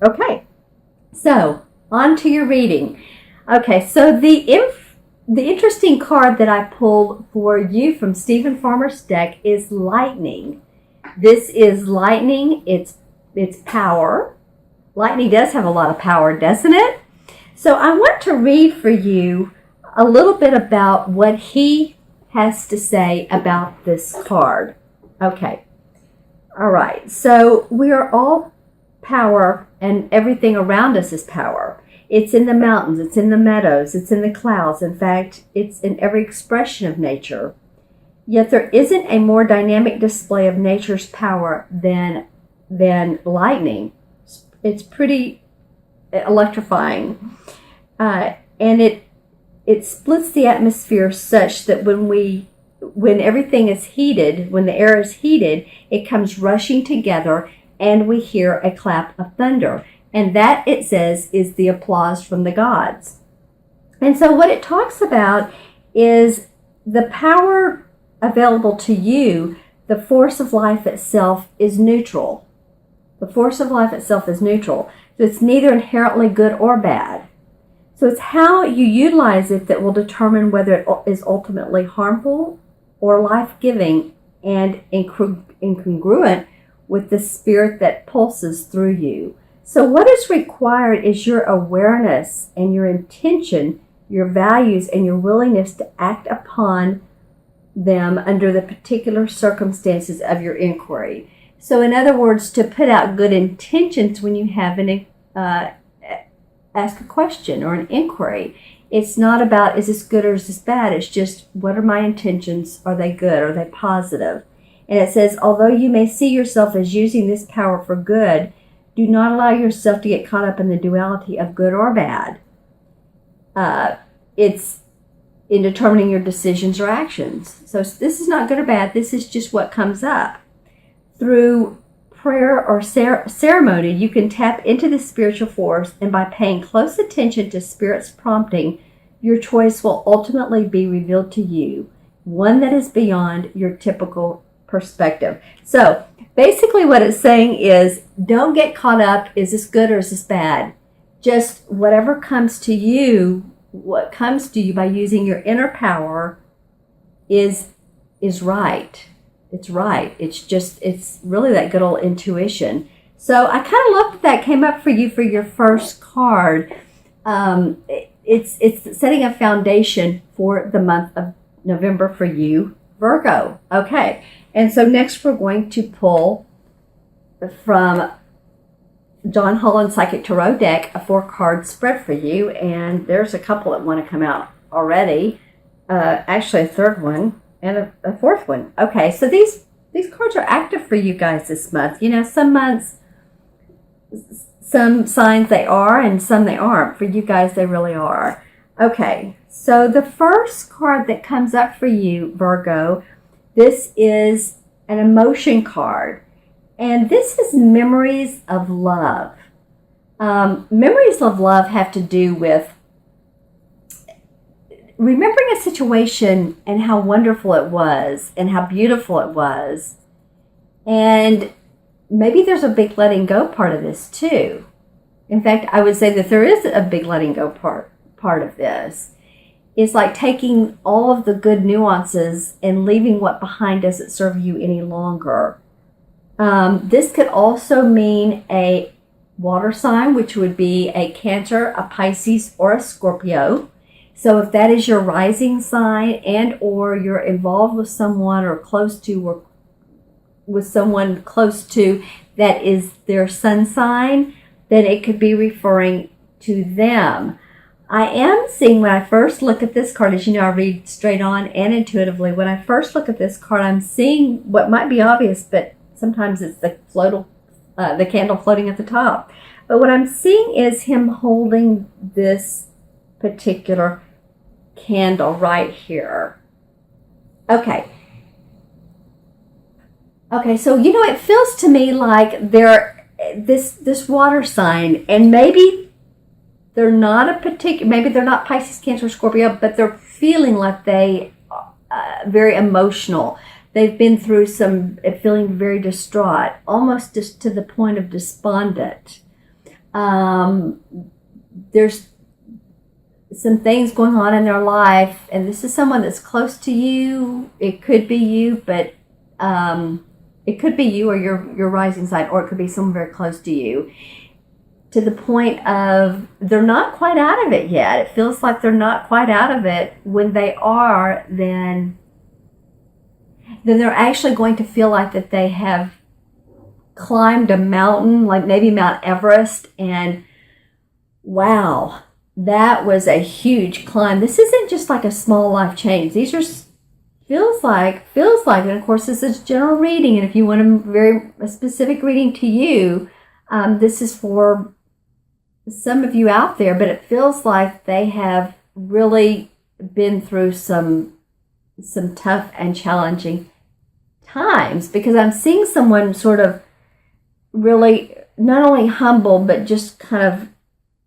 Okay, so on to your reading. Okay, so the interesting card that I pulled for you from Stephen Farmer's deck is Lightning. This is lightning. It's power. Lightning does have a lot of power, doesn't it? So I want to read for you a little bit about what he has to say about this card. Okay. All right. So we are all power, and everything around us is power. It's in the mountains, it's in the meadows, it's in the clouds. In fact, it's in every expression of nature. Yet there isn't a more dynamic display of nature's power than lightning. It's pretty electrifying, and it splits the atmosphere such that when everything is heated, when the air is heated, it comes rushing together, and we hear a clap of thunder. And that, it says, is the applause from the gods. And so what it talks about is the power available to you. The force of life itself is neutral. The force of life itself is neutral. So it's neither inherently good or bad. So it's how you utilize it that will determine whether it is ultimately harmful or life-giving and incongruent with the spirit that pulses through you. So what is required is your awareness and your intention, your values, and your willingness to act upon them under the particular circumstances of your inquiry. So in other words, to put out good intentions when you have ask a question or an inquiry. It's not about, is this good or is this bad? It's just, what are my intentions? Are they good? Are they positive? And it says, although you may see yourself as using this power for good, do not allow yourself to get caught up in the duality of good or bad. It's in determining your decisions or actions. So this is not good or bad. This is just what comes up. Through prayer or ceremony, you can tap into the spiritual force, and by paying close attention to Spirit's prompting, your choice will ultimately be revealed to you, one that is beyond your typical perspective. So basically what it's saying is, don't get caught up, is this good or is this bad? Just whatever comes to you, what comes to you by using your inner power is right. It's right. It's really that good old intuition. So I kind of looked at that, came up for you for your first card. It's setting a foundation for the month of November for you, Virgo. Okay. And so next we're going to pull from John Holland Psychic Tarot deck a 4-card spread for you. And there's a couple that want to come out already. Actually a third one and a fourth one. Okay, so these cards are active for you guys this month. You know, some months, some signs they are and some they aren't. For you guys, they really are. Okay, so the first card that comes up for you, Virgo, this is an emotion card. And this is memories of love. Memories of love have to do with remembering a situation and how wonderful it was and how beautiful it was. And maybe there's a big letting go part of this too. In fact, I would say that there is a big letting go part of this. It's like taking all of the good nuances and leaving what behind doesn't serve you any longer. This could also mean a water sign, which would be a Cancer, a Pisces, or a Scorpio. So if that is your rising sign, and or you're involved with someone or close to, or with someone close to that is their sun sign, then it could be referring to them. I am seeing, when I first look at this card, as you know, I read straight on and intuitively. When I first look at this card, I'm seeing what might be obvious, but sometimes it's the candle floating at the top. But what I'm seeing is him holding this particular candle right here. Okay, so you know, it feels to me like this water sign, and maybe they're not maybe they're not Pisces, Cancer, Scorpio, but they're feeling like they very emotional. They've been through some, feeling very distraught, almost just to the point of despondent. There's some things going on in their life, and this is someone that's close to you. It could be you, but it could be you or your rising sign, or it could be someone very close to you, to the point of they're not quite out of it yet. It feels like they're not quite out of it. When they are, then they're actually going to feel like that they have climbed a mountain, like maybe Mount Everest, and wow, that was a huge climb. This isn't just like a small life change. These are feels like, and of course this is general reading, and if you want a specific reading to you, this is for some of you out there, but it feels like they have really been through some tough and challenging times, because I'm seeing someone sort of really not only humble, but just kind of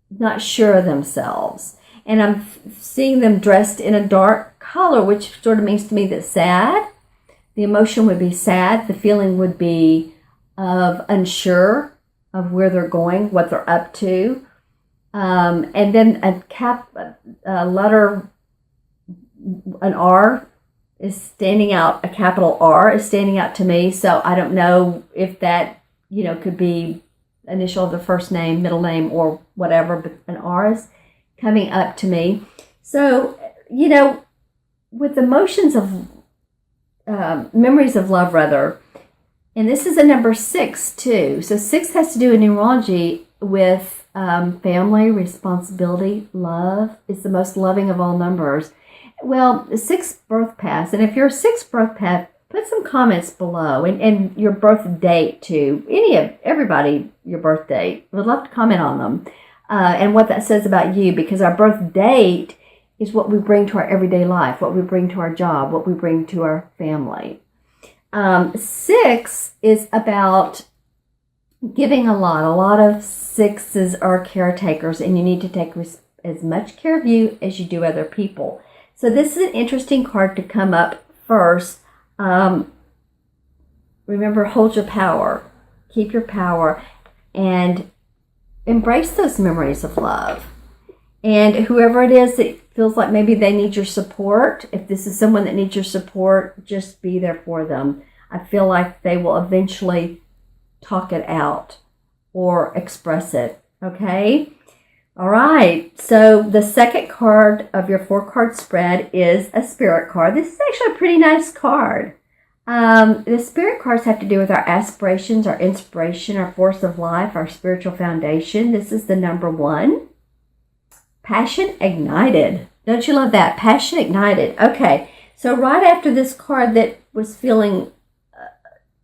not sure of themselves. And I'm seeing them dressed in a dark color, which sort of means to me that sad. The emotion would be sad. The feeling would be of unsure of where they're going, what they're up to. And then a letter, an R is standing out, a capital R is standing out to me. So I don't know if that, could be initial of the first name, middle name, or whatever, but an R is coming up to me. So, with emotions of, memories of love, rather, and this is a number 6 too. So 6 has to do in numerology with family, responsibility, love. It's the most loving of all numbers. Well, the 6th birth path, and if you're a 6th birth path, put some comments below, and your birth date too. Everybody, your birth date. Would love to comment on them and what that says about you, because our birth date is what we bring to our everyday life, what we bring to our job, what we bring to our family. 6 is about giving a lot. A lot of 6s are caretakers, and you need to take as much care of you as you do other people. So this is an interesting card to come up first. Remember, hold your power, keep your power, and embrace those memories of love. And whoever it is that feels like maybe they need your support, if this is someone that needs your support, just be there for them. I feel like they will eventually talk it out or express it. Okay? All right. So the second card of your 4-card spread is a spirit card. This is actually a pretty nice card. The spirit cards have to do with our aspirations, our inspiration, our force of life, our spiritual foundation. This is the number 1. Passion ignited. Don't you love that? Passion ignited. Okay. So right after this card that was feeling,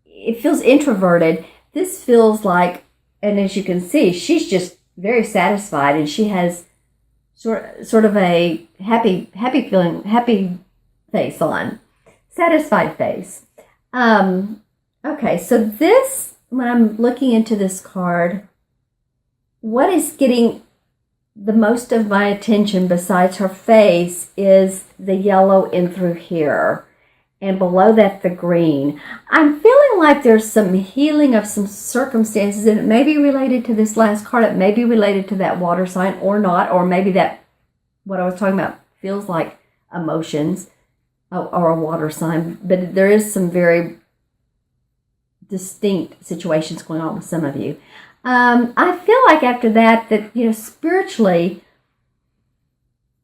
it feels introverted. This feels like, and as you can see, she's just very satisfied, and she has sort of a happy feeling, happy face on, satisfied face. Okay, so this, when I'm looking into this card, what is getting the most of my attention besides her face is the yellow in through here, and below that the green. I'm feeling like there's some healing of some circumstances, and it may be related to this last card. It may be related to that water sign or not, or maybe that, what I was talking about, feels like emotions or a water sign. But there is some very distinct situations going on with some of you. I feel like after that, spiritually,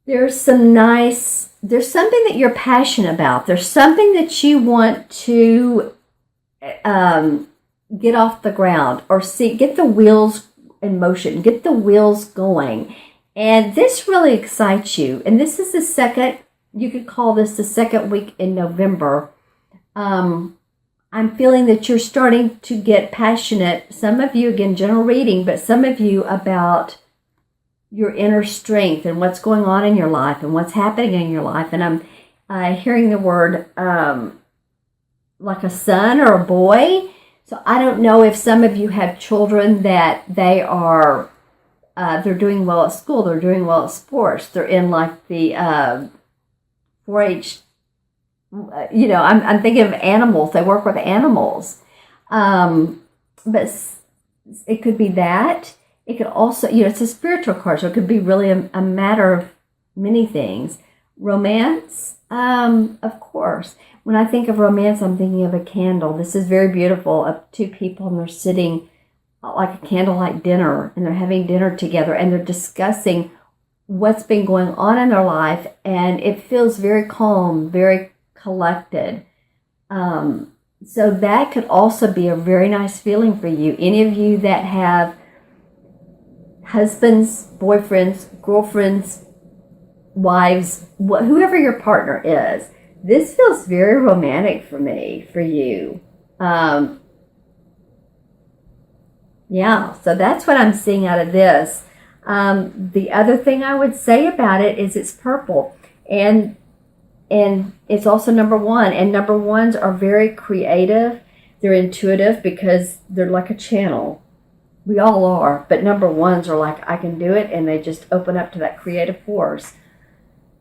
there's something that you're passionate about. There's something that you want to get off the ground, or get the wheels in motion, get the wheels going. And this really excites you. And this is the second, you could call this the second week in November. I'm feeling that you're starting to get passionate, some of you, again, general reading, but some of you about your inner strength and what's going on in your life and what's happening in your life. And I'm hearing the word like a son or a boy. So I don't know if some of you have children that they are, they're doing well at school, they're doing well at sports, they're in like the 4-H, I'm thinking of animals. They work with animals. But it could be that. It could also, it's a spiritual card, so it could be really a matter of many things. Romance, of course. When I think of romance, I'm thinking of a candle. This is very beautiful, of two people, and they're sitting like a candlelight dinner, and they're having dinner together, and they're discussing what's been going on in their life, and it feels very calm, very collected. So that could also be a very nice feeling for you. Any of you that have husbands, boyfriends, girlfriends, wives, whoever your partner is, this feels very romantic for me, for you. Yeah, so that's what I'm seeing out of this. The other thing I would say about it is it's purple, and it's also number one. And number ones are very creative. They're intuitive because they're like a channel. We all are, but number ones are like, I can do it, and they just open up to that creative force.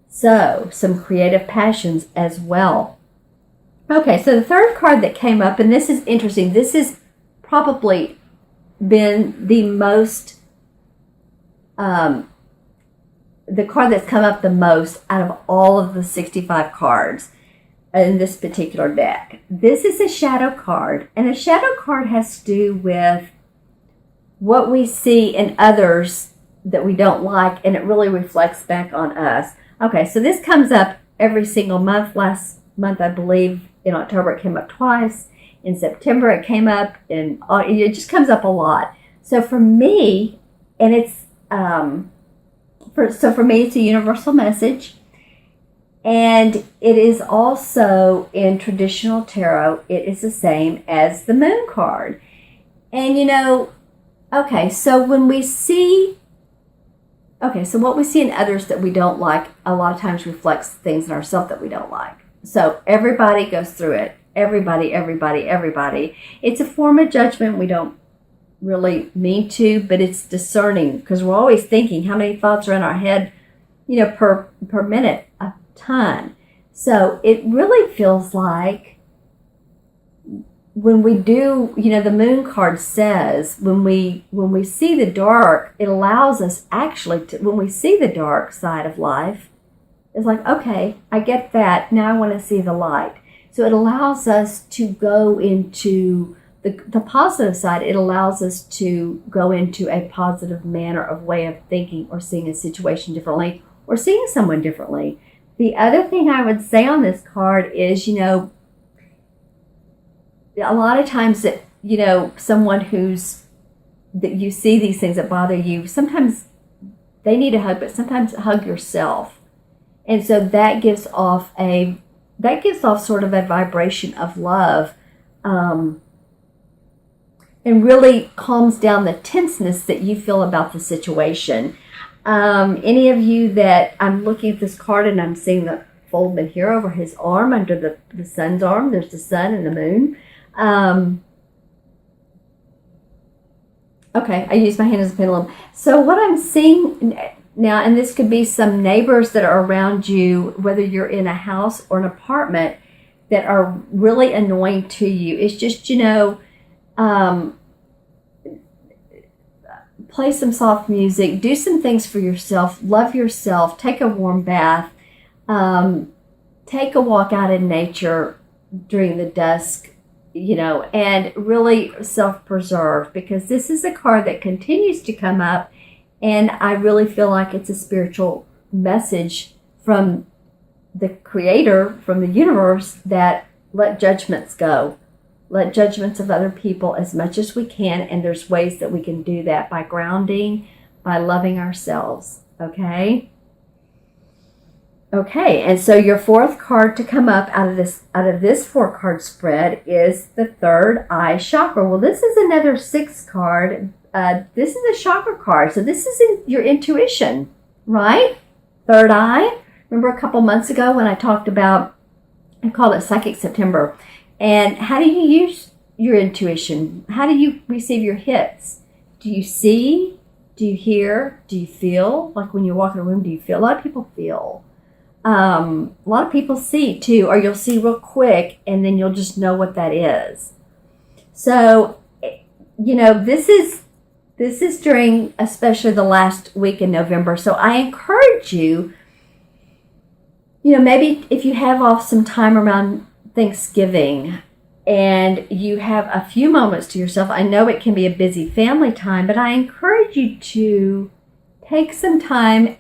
So, some creative passions as well. Okay, so the third card that came up, and this is interesting. This has probably been the most, the card that's come up the most out of all of the 65 cards in this particular deck. This is a shadow card, and a shadow card has to do with what we see in others that we don't like, and it really reflects back on us. Okay, so this comes up every single month. Last month, I believe, in October, it came up twice. In September, it came up, and it just comes up a lot. So for me, and it's, for me, it's a universal message. And it is also, in traditional tarot, it is the same as the moon card. And okay, so when we see, so what we see in others that we don't like, a lot of times reflects things in ourselves that we don't like. So everybody goes through it. Everybody. It's a form of judgment. We don't really mean to, but it's discerning, because we're always thinking how many thoughts are in our head, per minute, a ton. So it really feels like when we do, the moon card says, when we see the dark, it allows us actually to, when we see the dark side of life, it's like, okay, I get that. Now I want to see the light. So it allows us to go into the positive side. It allows us to go into a positive manner of way of thinking, or seeing a situation differently, or seeing someone differently. The other thing I would say on this card is, a lot of times that, someone that you see these things that bother you, sometimes they need a hug, but sometimes hug yourself. And so that gives off sort of a vibration of love, and really calms down the tenseness that you feel about the situation. Any of you that, I'm looking at this card and I'm seeing the foldman here over his arm, under the sun's arm. There's the sun and the moon. Okay, I use my hand as a pendulum. So what I'm seeing now, and this could be some neighbors that are around you, whether you're in a house or an apartment, that are really annoying to you. It's just, play some soft music, do some things for yourself, love yourself, take a warm bath, take a walk out in nature during the dusk, and really self-preserve, because this is a card that continues to come up, and I really feel like it's a spiritual message from the Creator, from the universe, that let judgments go. Let judgments of other people as much as we can, and there's ways that we can do that by grounding, by loving ourselves, okay? Okay, and so your fourth card to come up out of this 4-card spread is the third eye chakra. Well, this is another 6 card. This is a chakra card, so this is your intuition, right? Third eye. Remember a couple months ago when I talked about, I called it Psychic September. And how do you use your intuition? How do you receive your hits? Do you see? Do you hear? Do you feel? Like when you walk in a room, do you feel? A lot of people feel. A lot of people see too, or you'll see real quick, and then you'll just know what that is. So, this This is during especially the last week in November. So I encourage you, maybe if you have off some time around Thanksgiving and you have a few moments to yourself, I know it can be a busy family time, but I encourage you to take some time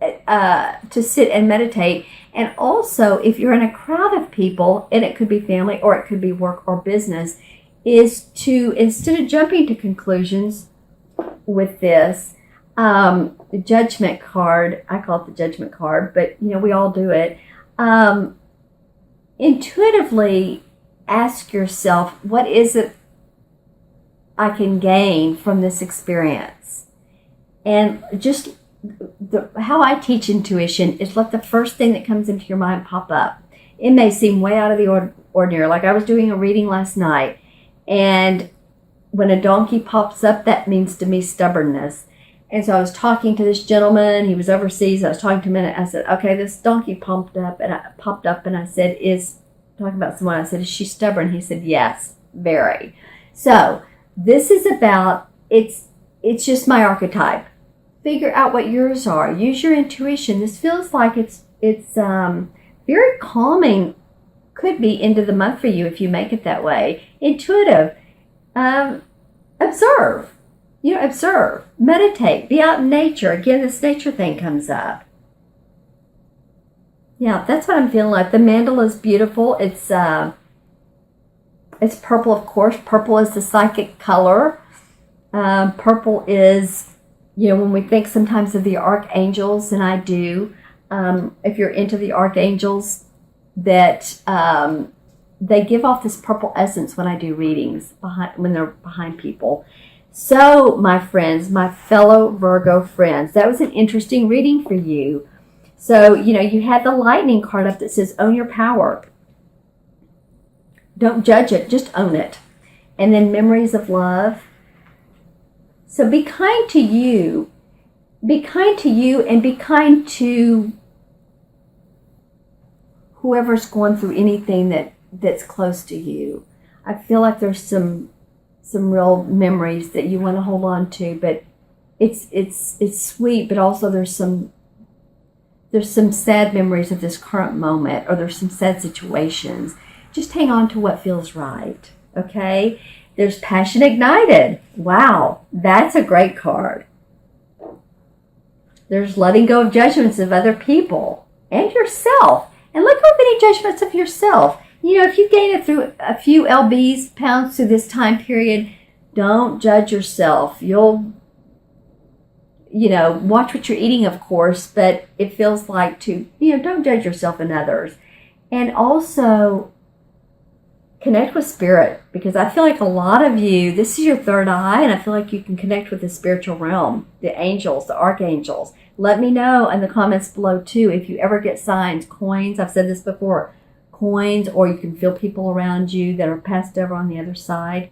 to sit and meditate. And also, if you're in a crowd of people, and it could be family or it could be work or business, is to, instead of jumping to conclusions with this, the judgment card, I call it the judgment card, but we all do it. Intuitively ask yourself, what is it I can gain from this experience? And just how I teach intuition is let the first thing that comes into your mind pop up. It may seem way out of the ordinary. Like I was doing a reading last night, and when a donkey pops up, that means to me stubbornness. And so I was talking to this gentleman. He was overseas. I was talking to him, and I said, okay, this donkey popped up, and I said, talking about someone, I said, is she stubborn? He said, yes, very. So this is about, it's just my archetype. Figure out what yours are. Use your intuition. This feels like it's very calming. Could be end of the month for you if you make it that way. Intuitive. Observe. Observe. Meditate. Be out in nature. Again, this nature thing comes up. Yeah, that's what I'm feeling like. The mandala is beautiful. It's purple, of course. Purple is the psychic color. Purple is, when we think sometimes of the archangels, and I do, if you're into the archangels, that they give off this purple essence when I do readings, when they're behind people. So, my friends, my fellow Virgo friends, that was an interesting reading for you. So, you had the lightning card up that says, own your power. Don't judge it, just own it. And then memories of love. So be kind to you. Be kind to you, and be kind to whoever's going through anything that's close to you. I feel like there's some real memories that you want to hold on to, but it's sweet, but also there's some sad memories of this current moment, or there's some sad situations. Just hang on to what feels right, okay? There's Passion Ignited. Wow, that's a great card. There's letting go of judgments of other people and yourself. And let go of any judgments of yourself. If you gain it through a few pounds through this time period, don't judge yourself. You'll, watch what you're eating, of course, but it feels like don't judge yourself and others. And also, connect with spirit, because I feel like a lot of you, this is your third eye, and I feel like you can connect with the spiritual realm, the angels, the archangels. Let me know in the comments below too if you ever get signs, coins. I've said this before, coins, or you can feel people around you that are passed over on the other side.